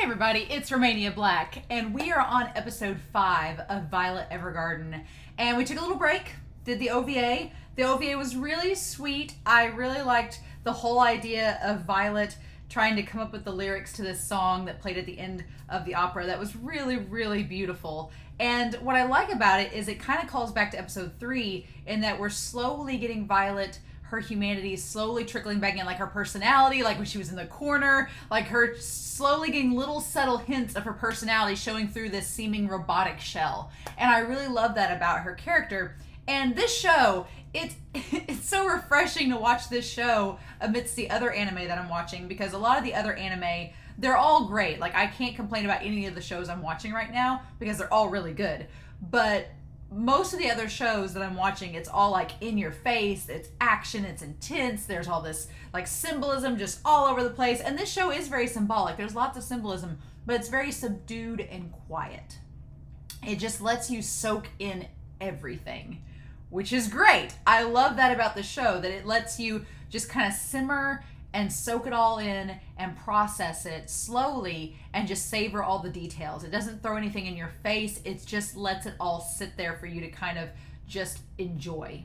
everybody, it's Romania Black, and we are on episode 5 of Violet Evergarden. And we took a little break, did the OVA. The OVA was really sweet. I really liked the whole idea of Violet trying to come up with the lyrics to this song that played at the end of the opera. That was really, really beautiful. And what I like about it is it kind of calls back to episode 3 in that we're slowly getting Violet, her humanity slowly trickling back in, like her personality, like when she was in the corner, like her slowly getting little subtle hints of her personality showing through this seeming robotic shell. And I really love that about her character. And this show, it's so refreshing to watch this show amidst the other anime that I'm watching, because a lot of the other anime, they're all great. Like, I can't complain about any of the shows I'm watching right now because they're all really good. But most of the other shows that I'm watching, it's all like in your face, it's action, it's intense, there's all this like symbolism just all over the place. And this show is very symbolic. There's lots of symbolism, but it's very subdued and quiet. It just lets you soak in everything, which is great. I love that about the show, that it lets you just kind of simmer and soak it all in and process it slowly and just savor all the details. It doesn't throw anything in your face. It just lets it all sit there for you to kind of just enjoy.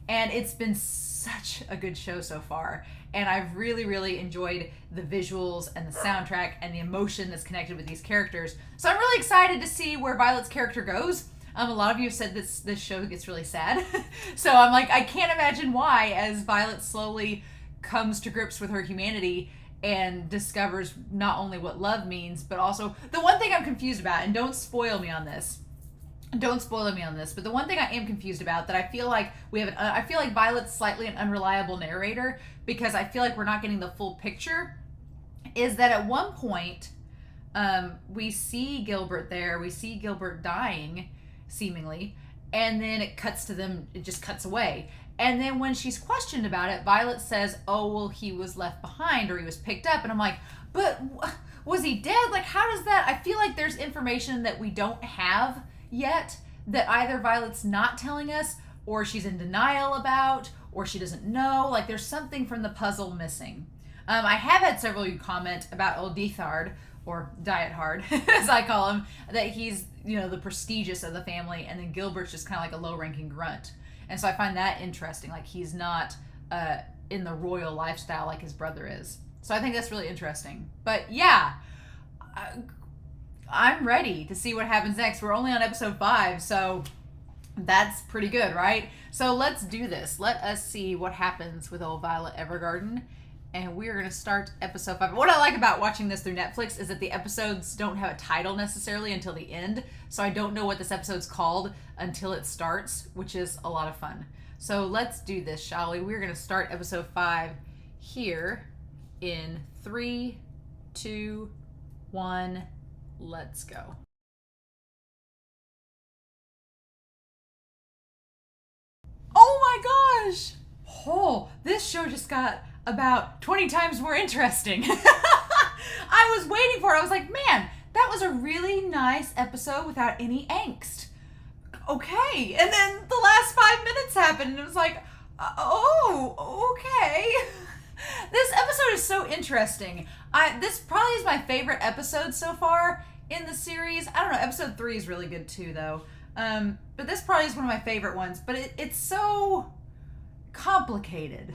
And it's been such a good show so far. And I've really, really enjoyed the visuals and the soundtrack and the emotion that's connected with these characters. So I'm really excited to see where Violet's character goes. A lot of you have said this show gets really sad. So I'm like, I can't imagine why, as Violet slowly comes to grips with her humanity and discovers not only what love means, but also the one thing I'm confused about, and don't spoil me on this, but the one thing I am confused about, that I feel like I feel like Violet's slightly an unreliable narrator, because I feel like we're not getting the full picture, is that at one point we see Gilbert there, we see Gilbert dying, seemingly, and then it just cuts away. And then when she's questioned about it, Violet says, oh, well, he was left behind, or he was picked up. And I'm like, but was he dead? Like, how does that? I feel like there's information that we don't have yet that either Violet's not telling us, or she's in denial about, or she doesn't know. Like, there's something from the puzzle missing. I have had several of you comment about Oldithard, or Diet Hard, as I call him, that he's, the prestigious of the family, and then Gilbert's just kind of like a low-ranking grunt. And so I find that interesting. Like, he's not in the royal lifestyle like his brother is. So I think that's really interesting. But yeah, I'm ready to see what happens next. We're only on episode 5, so that's pretty good, right? So let's do this. Let us see what happens with old Violet Evergarden. And we're going to start episode 5. What I like about watching this through Netflix is that the episodes don't have a title necessarily until the end. So I don't know what this episode's called until it starts, which is a lot of fun. So let's do this, shall we? We're going to start episode 5 here in 3, 2, 1. Let's go. Oh my gosh! Oh, this show just got about 20 times more interesting. I was waiting for it. I was like, man, that was a really nice episode without any angst. Okay. And then the last 5 minutes happened, and it was like, oh, okay. This episode is so interesting. This probably is my favorite episode so far in the series. I don't know, episode 3 is really good too, though. But this probably is one of my favorite ones. But it's so complicated,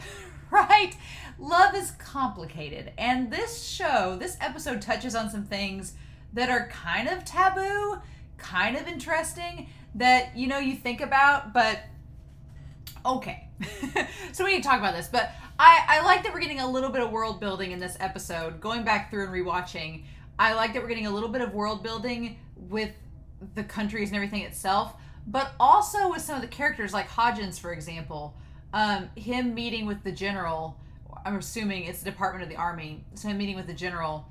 right? Love is complicated. And this episode touches on some things that are kind of taboo, kind of interesting, that, you think about, but okay. So we need to talk about this. But I like that we're getting a little bit of world building in this episode. Going back through and rewatching, I like that we're getting a little bit of world building with the countries and everything itself, but also with some of the characters, like Hodgins, for example. Him meeting with the general, I'm assuming it's the Department of the Army, so him meeting with the general,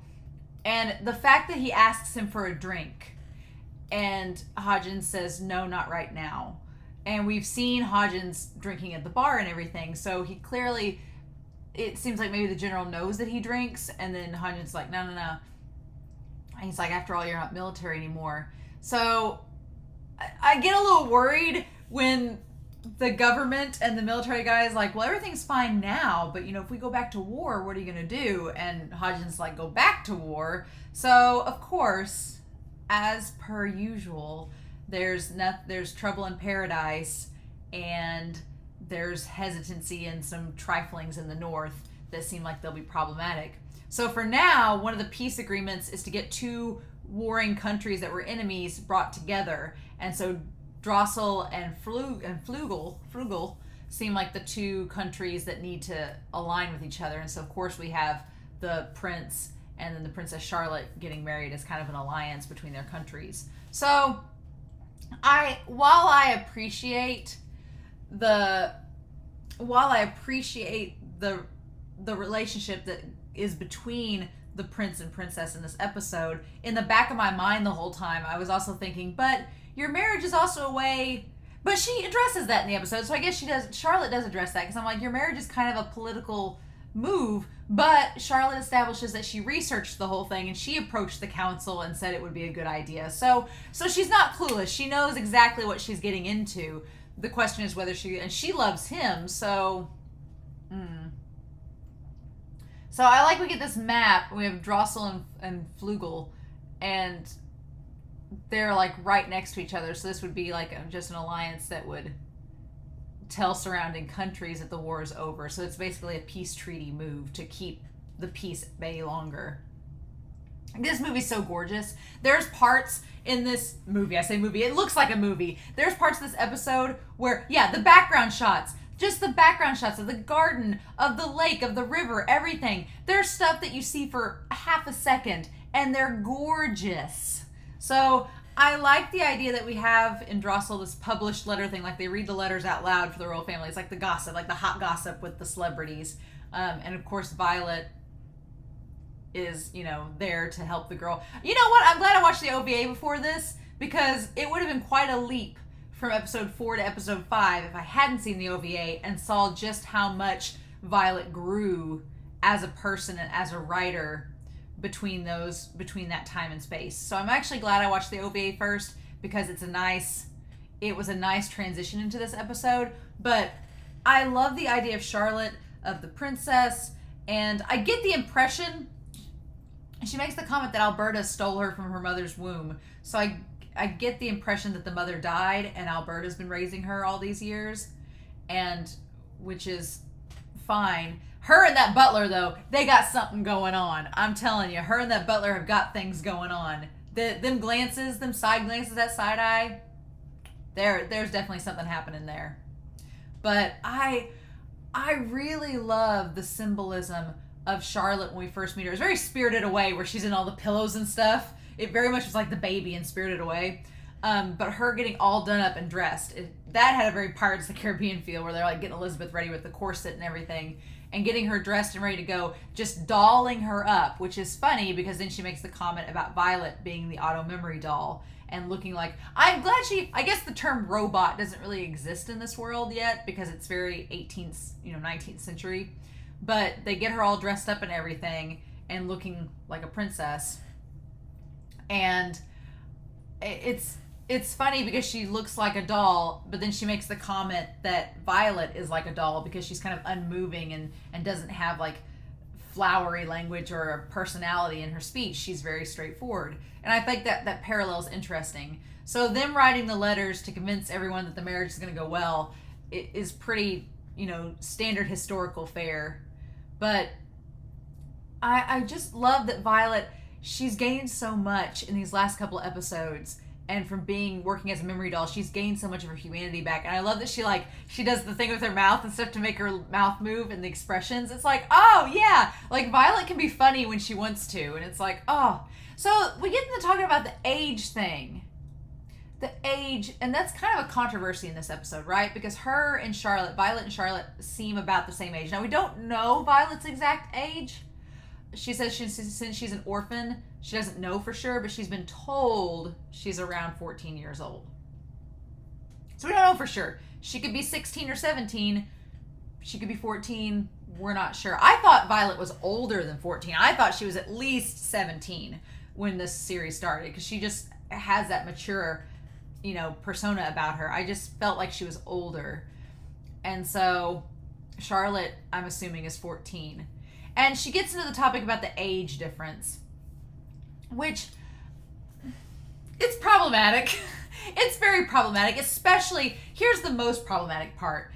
and the fact that he asks him for a drink, and Hodgins says, no, not right now. And we've seen Hodgins drinking at the bar and everything, so he clearly, it seems like maybe the general knows that he drinks, and then Hodgins like, no. And he's like, after all, you're not military anymore. So I get a little worried when the government and the military guy is like, well, everything's fine now, but if we go back to war, what are you going to do? And Hodgins like, go back to war. So of course, as per usual, there's trouble in paradise, and there's hesitancy and some triflings in the north that seem like they'll be problematic. So for now, one of the peace agreements is to get two warring countries that were enemies brought together. And so Drossel and Flugel seem like the two countries that need to align with each other. And so of course we have the prince and then the Princess Charlotte getting married as kind of an alliance between their countries. So while I appreciate the relationship that is between the prince and princess in this episode, in the back of my mind the whole time I was also thinking, but your marriage is also a way. But she addresses that in the episode, so I guess Charlotte does address that, because I'm like, your marriage is kind of a political move, but Charlotte establishes that she researched the whole thing and she approached the council and said it would be a good idea. So she's not clueless. She knows exactly what she's getting into. The question is whether she loves him, so So I like we get this map. We have Drossel and Flugel, and they're like right next to each other. So this would be like just an alliance that would tell surrounding countries that the war is over. So it's basically a peace treaty move to keep the peace at bay longer. This movie's so gorgeous. There's parts in this movie, I say movie, it looks like a movie. There's parts of this episode where, the background shots, just the background shots of the garden, of the lake, of the river, everything. There's stuff that you see for half a second, and they're gorgeous. So I like the idea that we have in Drossel this published letter thing, like they read the letters out loud for the royal family. It's like the gossip, like the hot gossip with the celebrities. And of course, Violet is, there to help the girl. You know what? I'm glad I watched the OVA before this, because it would have been quite a leap from episode 4 to episode 5 if I hadn't seen the OVA and saw just how much Violet grew as a person and as a writer between that time and space. So I'm actually glad I watched the OVA first, because it was a nice transition into this episode. But I love the idea of Charlotte, of the princess, and I get the impression, she makes the comment that Alberta stole her from her mother's womb. So I get the impression that the mother died and Alberta's been raising her all these years, and which is fine. Her and that butler, though, they got something going on. I'm telling you, her and that butler have got things going on. Them glances, them side glances, that side eye, there's definitely something happening there. But I really love the symbolism of Charlotte when we first meet her. It's very Spirited Away, where she's in all the pillows and stuff. It very much was like the baby in Spirited Away. But her getting all done up and dressed, that had a very Pirates of the Caribbean feel, where they're like getting Elizabeth ready with the corset and everything, and getting her dressed and ready to go, just dolling her up, which is funny because then she makes the comment about Violet being the auto memory doll and looking like, I'm glad I guess the term robot doesn't really exist in this world yet because it's very 18th, 19th century, but they get her all dressed up and everything and looking like a princess. And it's funny because she looks like a doll, but then she makes the comment that Violet is like a doll because she's kind of unmoving and doesn't have like flowery language or a personality in her speech. She's very straightforward. And I think that parallel is interesting. So them writing the letters to convince everyone that the marriage is going to go well, it is pretty, standard historical fare. But I just love that Violet, she's gained so much in these last couple of episodes, and from working as a memory doll, she's gained so much of her humanity back. And I love that she does the thing with her mouth and stuff to make her mouth move and the expressions. It's like, oh yeah, like Violet can be funny when she wants to, and it's like, oh. So we get into talking about the age thing. The age, and that's kind of a controversy in this episode, right? Because Violet and Charlotte seem about the same age. Now we don't know Violet's exact age. She says since she's an orphan, she doesn't know for sure, but she's been told she's around 14 years old. So we don't know for sure. She could be 16 or 17. She could be 14. We're not sure. I thought Violet was older than 14. I thought she was at least 17 when this series started, because she just has that mature persona about her. I just felt like she was older. And so Charlotte, I'm assuming, is 14. And she gets into the topic about the age difference, which it's problematic. It's very problematic, especially, here's the most problematic part.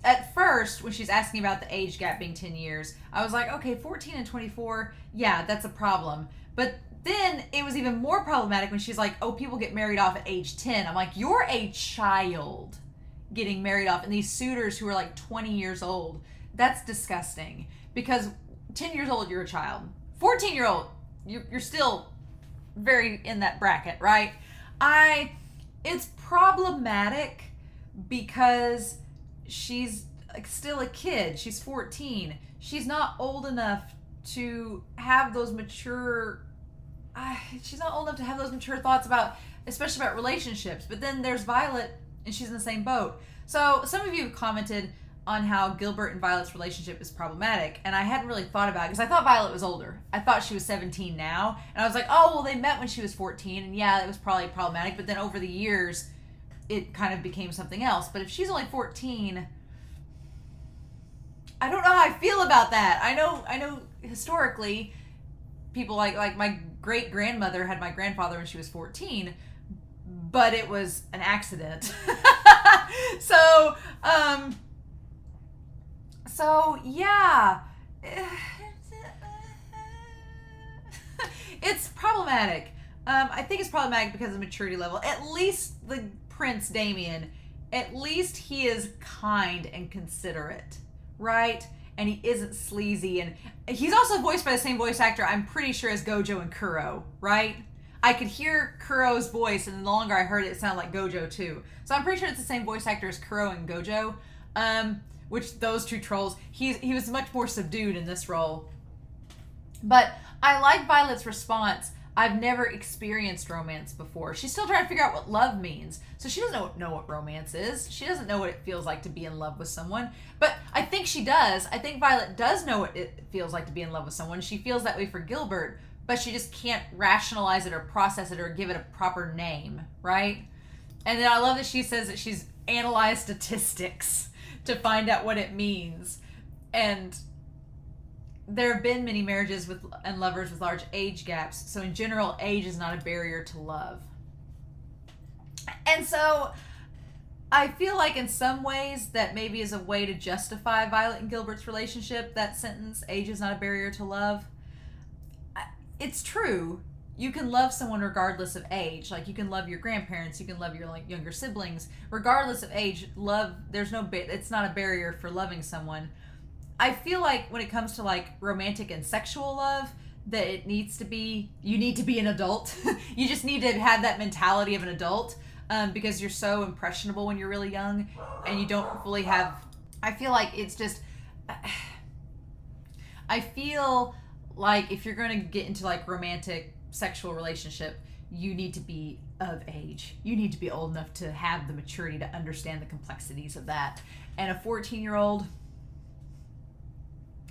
At first, when she's asking about the age gap being 10 years, I was like, okay, 14 and 24, yeah, that's a problem. But then it was even more problematic when she's like, oh, people get married off at age 10. I'm like, you're a child getting married off, and these suitors who are like 20 years old, that's disgusting. Because 10 years old, you're a child. 14-year-old, you're still very in that bracket, right? It's problematic because she's still a kid. She's 14. She's not old enough to have those mature thoughts about, especially about relationships. But then there's Violet, and she's in the same boat. So some of you have commented on how Gilbert and Violet's relationship is problematic, and I hadn't really thought about it because I thought Violet was older. I thought she was 17 now, and I was like, oh, well, they met when she was 14, and yeah, it was probably problematic, but then over the years, it kind of became something else. But if she's only 14, I don't know how I feel about that. I know historically, people like my great-grandmother had my grandfather when she was 14, but it was an accident. So yeah, it's problematic. I think it's problematic because of the maturity level. At least the Prince Damien, at least he is kind and considerate, right? And he isn't sleazy, and he's also voiced by the same voice actor, I'm pretty sure, as Gojo and Kuro, right? I could hear Kuro's voice, and the longer I heard it, it sounded like Gojo too. So I'm pretty sure it's the same voice actor as Kuro and Gojo. Which those two trolls, he was much more subdued in this role. But I like Violet's response. I've never experienced romance before. She's still trying to figure out what love means. So she doesn't know what romance is. She doesn't know what it feels like to be in love with someone. But I think she does. I think Violet does know what it feels like to be in love with someone. She feels that way for Gilbert, but she just can't rationalize it or process it or give it a proper name, right? And then I love that she says that she's analyzed statistics to find out what it means. And there have been many marriages and lovers with large age gaps. So in general, age is not a barrier to love. And so I feel like in some ways that maybe is a way to justify Violet and Gilbert's relationship, that sentence, age is not a barrier to love. It's true. You can love someone regardless of age. Like, you can love your grandparents, you can love your younger siblings, regardless of age. Love, it's not a barrier for loving someone. I feel like when it comes to romantic and sexual love, that you need to be an adult. You just need to have that mentality of an adult, because you're so impressionable when you're really young, and you don't fully have. I feel like it's just. I feel like if you're going to get into romantic sexual relationship, you need to be of age. You need to be old enough to have the maturity to understand the complexities of that. And a 14-year-old,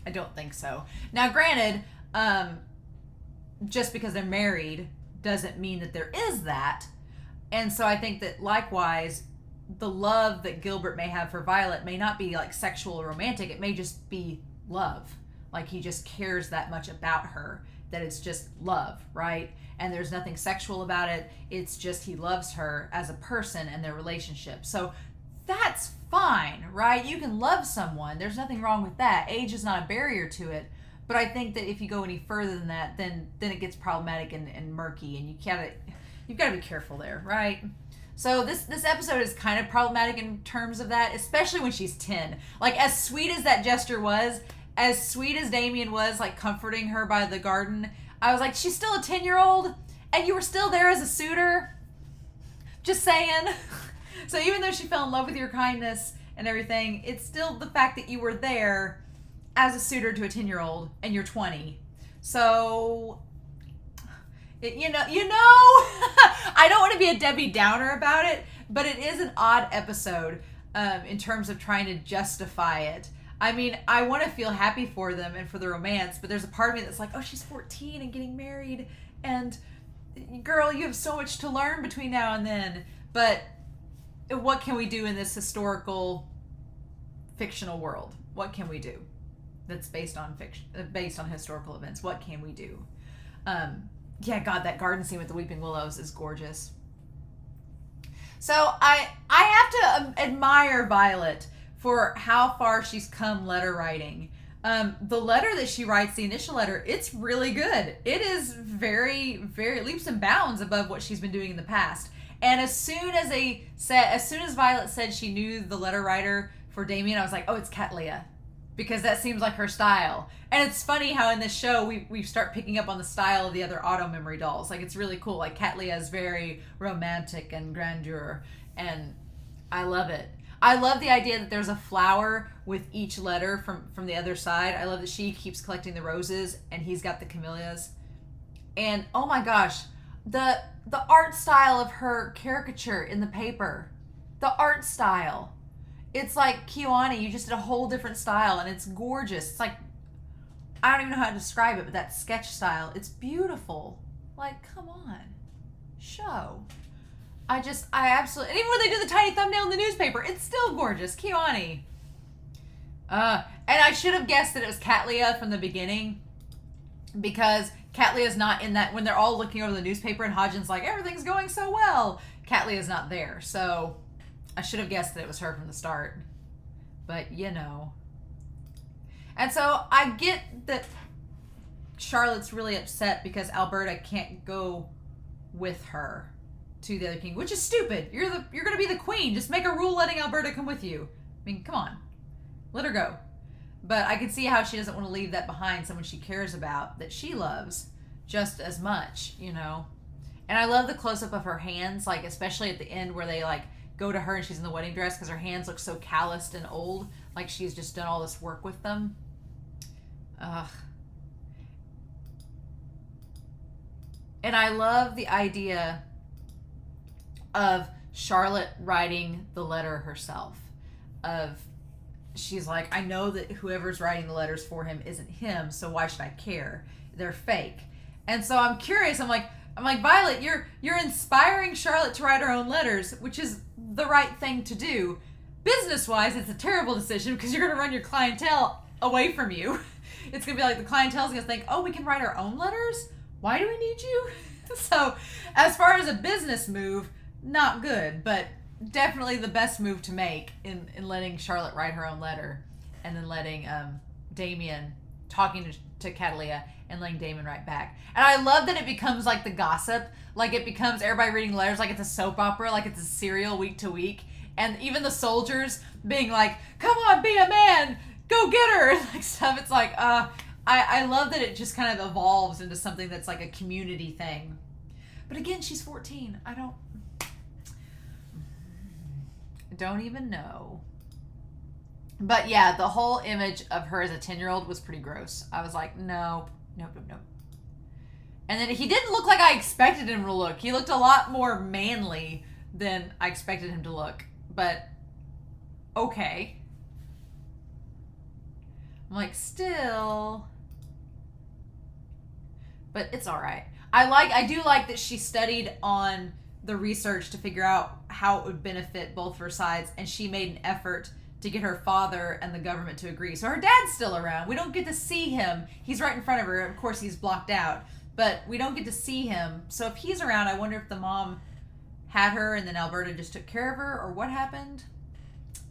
I don't think so. Now, granted, just because they're married doesn't mean that there is that. And so I think that likewise, the love that Gilbert may have for Violet may not be sexual or romantic. It may just be love. He just cares that much about her that it's just love, right? And there's nothing sexual about it. It's just he loves her as a person and their relationship. So that's fine, right? You can love someone. There's nothing wrong with that. Age is not a barrier to it. But I think that if you go any further than that, then it gets problematic and murky, and you've got to be careful there, right? So this episode is kind of problematic in terms of that, especially when she's 10. As sweet as that gesture was, as sweet as Damien was, comforting her by the garden, I was like, she's still a 10-year-old, and you were still there as a suitor? Just saying. So even though she fell in love with your kindness and everything, it's still the fact that you were there as a suitor to a 10-year-old, and you're 20. So, I don't want to be a Debbie Downer about it, but it is an odd episode in terms of trying to justify it. I mean, I want to feel happy for them and for the romance, but there's a part of me that's like, oh, she's 14 and getting married, and girl, you have so much to learn between now and then. But what can we do in this historical, fictional world? What can we do that's based on fiction, based on historical events? What can we do? Yeah, God, that garden scene with the weeping willows is gorgeous. So I have to admire Violet for how far she's come letter writing. The letter that she writes, the initial letter, it's really good. It is very, very leaps and bounds above what she's been doing in the past. And as soon as Violet said she knew the letter writer for Damien, I was like, oh, it's Cat Leah, because that seems like her style. And it's funny how in this show we start picking up on the style of the other auto memory dolls. Like, it's really cool. Like, Cat Leah is very romantic and grandeur, and I love it. I love the idea that there's a flower with each letter from the other side. I love that she keeps collecting the roses and he's got the camellias. And oh my gosh, the art style of her caricature in the paper. The art style. It's like Kiwani, you just did a whole different style and it's gorgeous. It's like, I don't even know how to describe it, but that sketch style, it's beautiful. Like, come on. Show. I absolutely, and even when they do the tiny thumbnail in the newspaper, it's still gorgeous. Kiwani. And I should have guessed that it was Cat Leah from the beginning, because Cat Leah's not in that, when they're all looking over the newspaper and Hodgins like, everything's going so well. Cat Leah's not there. So I should have guessed that it was her from the start. But, you know. And so I get that Charlotte's really upset because Alberta can't go with her to the other king, which is stupid. You're gonna be the queen. Just make a rule letting Alberta come with you. I mean, come on. Let her go. But I can see how she doesn't want to leave that behind, someone she cares about, that she loves just as much, you know. And I love the close-up of her hands, like, especially at the end where they, like, go to her and she's in the wedding dress, because her hands look so calloused and old, like she's just done all this work with them. Ugh. And I love the idea of Charlotte writing the letter herself. She's like, I know that whoever's writing the letters for him isn't him, so why should I care? They're fake. And so I'm curious. I'm like, Violet, you're inspiring Charlotte to write her own letters, which is the right thing to do. Business-wise, it's a terrible decision because you're going to run your clientele away from you. It's going to be like the clientele's going to think, oh, we can write our own letters? Why do we need you? So as far as a business move, not good, but definitely the best move to make in letting Charlotte write her own letter, and then letting Damien, talking to Catalea, and letting Damon write back. And I love that it becomes like the gossip, like it becomes everybody reading letters like it's a soap opera, like it's a serial week to week, and even the soldiers being like, come on, be a man, go get her, and like stuff. It's like, I love that it just kind of evolves into something that's like a community thing. But again, she's 14. I don't even know. But yeah, the whole image of her as a 10-year-old was pretty gross. I was like, nope. And then he didn't look like I expected him to look. He looked a lot more manly than I expected him to look. But okay. I'm like, still. But it's all right. I do like that she studied on the research to figure out how it would benefit both of her sides, and she made an effort to get her father and the government to agree. So her dad's still around. We don't get to see him. He's right in front of her. Of course, he's blocked out, but we don't get to see him. So if he's around, I wonder if the mom had her and then Alberta just took care of her, or what happened.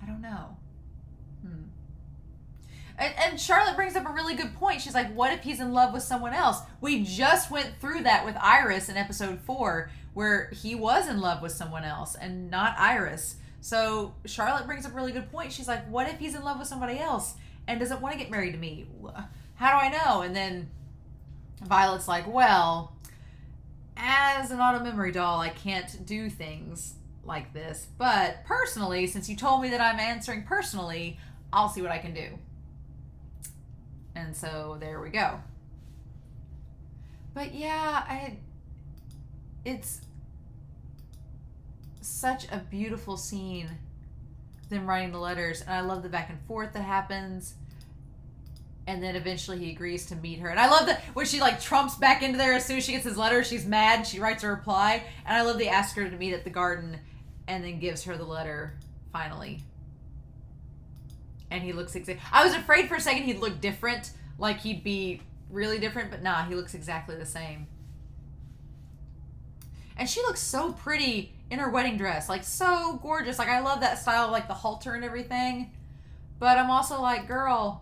I don't know. And Charlotte brings up a really good point. She's like, what if he's in love with someone else? We just went through that with Iris in episode 4, where he was in love with someone else and not Iris. So Charlotte brings up a really good point. She's like, what if he's in love with somebody else and doesn't want to get married to me? How do I know? And then Violet's like, well, as an auto memory doll, I can't do things like this. But personally, since you told me that I'm answering personally, I'll see what I can do. And so there we go. But yeah, it's such a beautiful scene, them writing the letters, and I love the back and forth that happens. And then eventually he agrees to meet her. And I love that when she like trumps back into there as soon as she gets his letter, she's mad. She writes a reply. And I love they ask her to meet at the garden and then gives her the letter finally. And he looks exactly... I was afraid for a second he'd look different. Like he'd be really different. But nah, he looks exactly the same. And she looks so pretty in her wedding dress. Like so gorgeous. Like I love that style, like the halter and everything. But I'm also like, girl...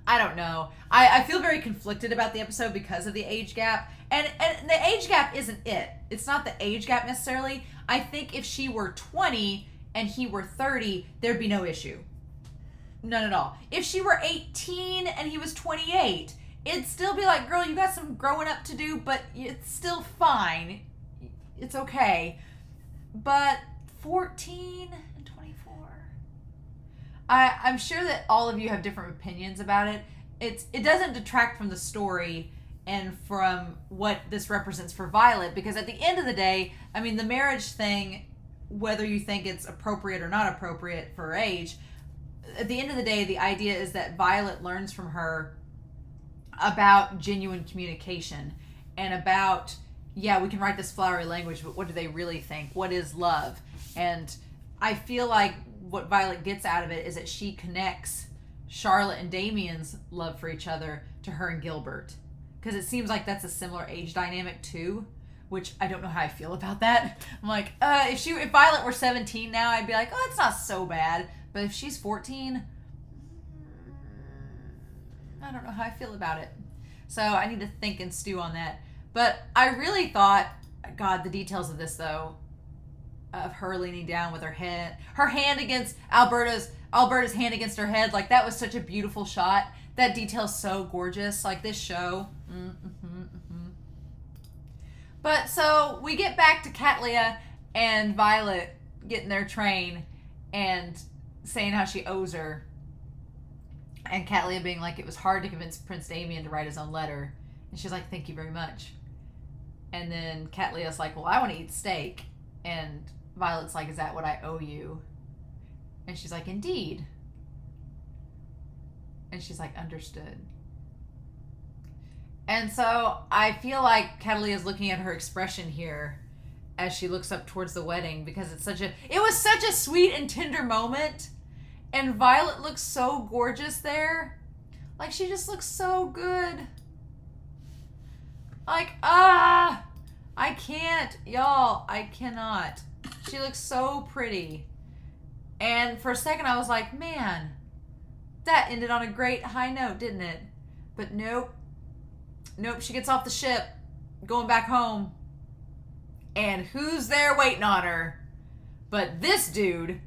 I don't know. I feel very conflicted about the episode because of the age gap. And the age gap isn't it. It's not the age gap necessarily. I think if she were 20 and he were 30, there'd be no issue. None at all. If she were 18 and he was 28, it'd still be like, girl, you got some growing up to do, but it's still fine. It's okay. But 14... I'm sure that all of you have different opinions about it. It doesn't detract from the story and from what this represents for Violet, because at the end of the day, I mean, the marriage thing, whether you think it's appropriate or not appropriate for her age, at the end of the day, the idea is that Violet learns from her about genuine communication and about, yeah, we can write this flowery language, but what do they really think? What is love? And I feel like what Violet gets out of it is that she connects Charlotte and Damien's love for each other to her and Gilbert. Because it seems like that's a similar age dynamic too, which I don't know how I feel about that. I'm like, if Violet were 17 now, I'd be like, oh, it's not so bad. But if she's 14, I don't know how I feel about it. So I need to think and stew on that. But I really thought, God, the details of this though, of her leaning down with her hand against Alberta's hand against her head, like that was such a beautiful shot. That detail's so gorgeous, like this show. But so we get back to Katlia and Violet getting their train and saying how she owes her, and Katlia being like, it was hard to convince Prince Damien to write his own letter, and she's like, thank you very much. And then Katlia's like, well, I want to eat steak. And Violet's like, is that what I owe you? And she's like, indeed. And she's like, understood. And so I feel like Catalina is looking at her expression here as she looks up towards the wedding, because it was such a sweet and tender moment. And Violet looks so gorgeous there. Like, she just looks so good. Like, I can't, y'all, I cannot. She looks so pretty. And for a second I was like, man, that ended on a great high note, didn't it? But nope. Nope, she gets off the ship, going back home. And who's there waiting on her? But this dude,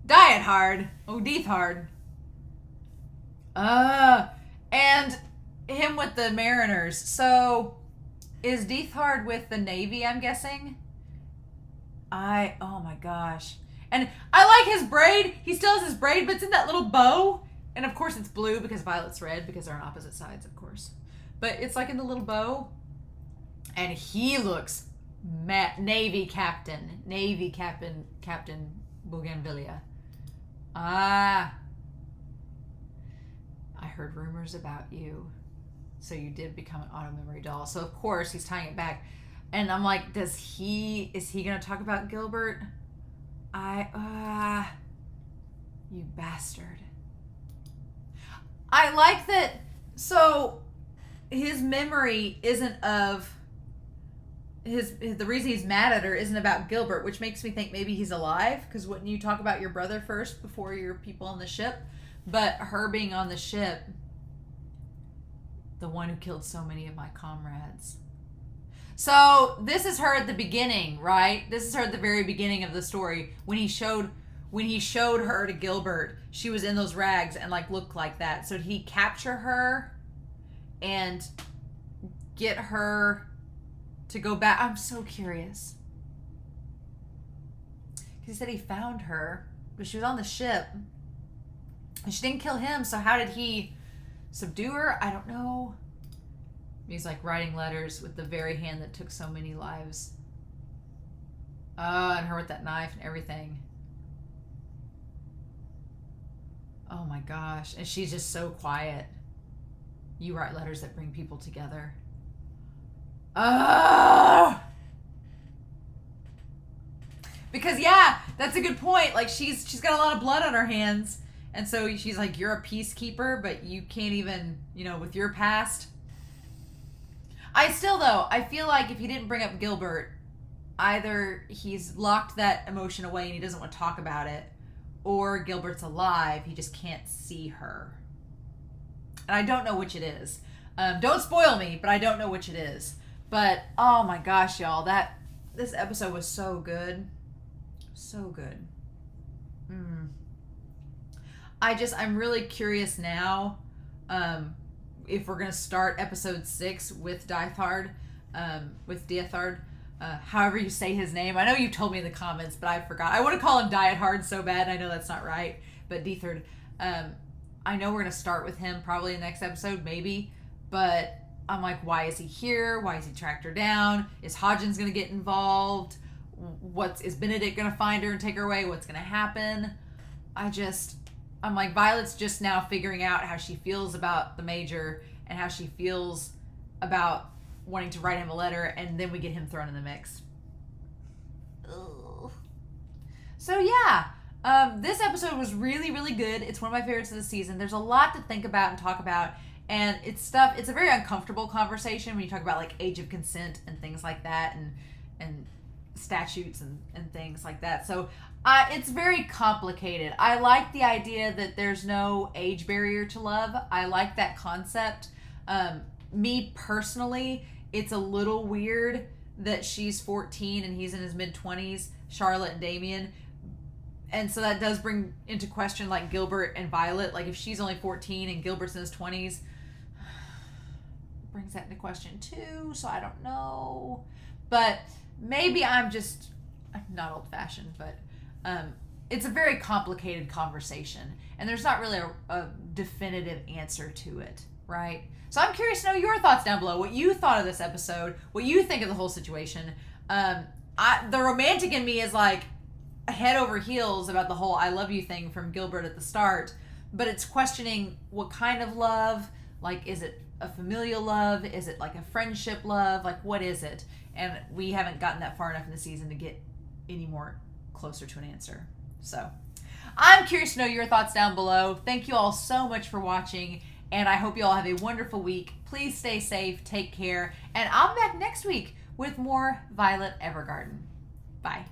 Diet Hard, Death Hard. And him with the Mariners. So, is Death Hard with the Navy, I'm guessing? Oh my gosh. And I like his braid. He still has his braid, but it's in that little bow. And of course it's blue because Violet's red, because they're on opposite sides, of course. But it's like in the little bow. And he looks Navy Captain Bougainvillea. I heard rumors about you. So you did become an auto memory doll. So of course he's tying it back. And I'm like, is he going to talk about Gilbert? You bastard. I like that. So his memory isn't of the reason he's mad at her isn't about Gilbert, which makes me think maybe he's alive, because wouldn't you talk about your brother first before your people on the ship? But her being on the ship, the one who killed so many of my comrades. So this is her at the beginning, right? This is her at the very beginning of the story. When he showed her to Gilbert, she was in those rags and like looked like that. So did he capture her and get her to go back? I'm so curious. He said he found her, but she was on the ship. And she didn't kill him, so how did he subdue her? I don't know. He's like writing letters with the very hand that took so many lives. And her with that knife and everything. Oh my gosh. And she's just so quiet. You write letters that bring people together. Oh! Because yeah, that's a good point. Like she's got a lot of blood on her hands. And so she's like, you're a peacekeeper, but you can't even, with your past. I feel like if he didn't bring up Gilbert, either he's locked that emotion away and he doesn't want to talk about it, or Gilbert's alive, he just can't see her. And I don't know which it is. Don't spoil me, but I don't know which it is. But, oh my gosh, y'all, this episode was so good. So good. I'm really curious now if we're going to start episode 6 with Dithard, however you say his name. I know you told me in the comments, but I forgot. I want to call him Diethard so bad, and I know that's not right, but Dithard. I know we're going to start with him probably in the next episode, maybe, but I'm like, why is he here? Why is he tracked her down? Is Hodgins going to get involved? Is Benedict going to find her and take her away? What's going to happen? I'm like, Violet's just now figuring out how she feels about the Major and how she feels about wanting to write him a letter, and then we get him thrown in the mix. Ugh. So yeah, this episode was really, really good. It's one of my favorites of the season. There's a lot to think about and talk about, and it's a very uncomfortable conversation when you talk about like age of consent and things like that, and statutes and things like that. So it's very complicated. I like the idea that there's no age barrier to love. I like that concept. Me personally, it's a little weird that she's 14 and he's in his mid-20s, Charlotte and Damien. And so that does bring into question like Gilbert and Violet. Like if she's only 14 and Gilbert's in his 20s, brings that into question too. So I don't know. But maybe I'm not old-fashioned, but it's a very complicated conversation. And there's not really a definitive answer to it, right? So I'm curious to know your thoughts down below, what you thought of this episode, what you think of the whole situation. The romantic in me is like head over heels about the whole I love you thing from Gilbert at the start, but it's questioning what kind of love, like is it a familial love? Is it like a friendship love? Like what is it? And we haven't gotten that far enough in the season to get any more closer to an answer. So I'm curious to know your thoughts down below. Thank you all so much for watching, and I hope you all have a wonderful week. Please stay safe, take care, and I'll be back next week with more Violet Evergarden. Bye.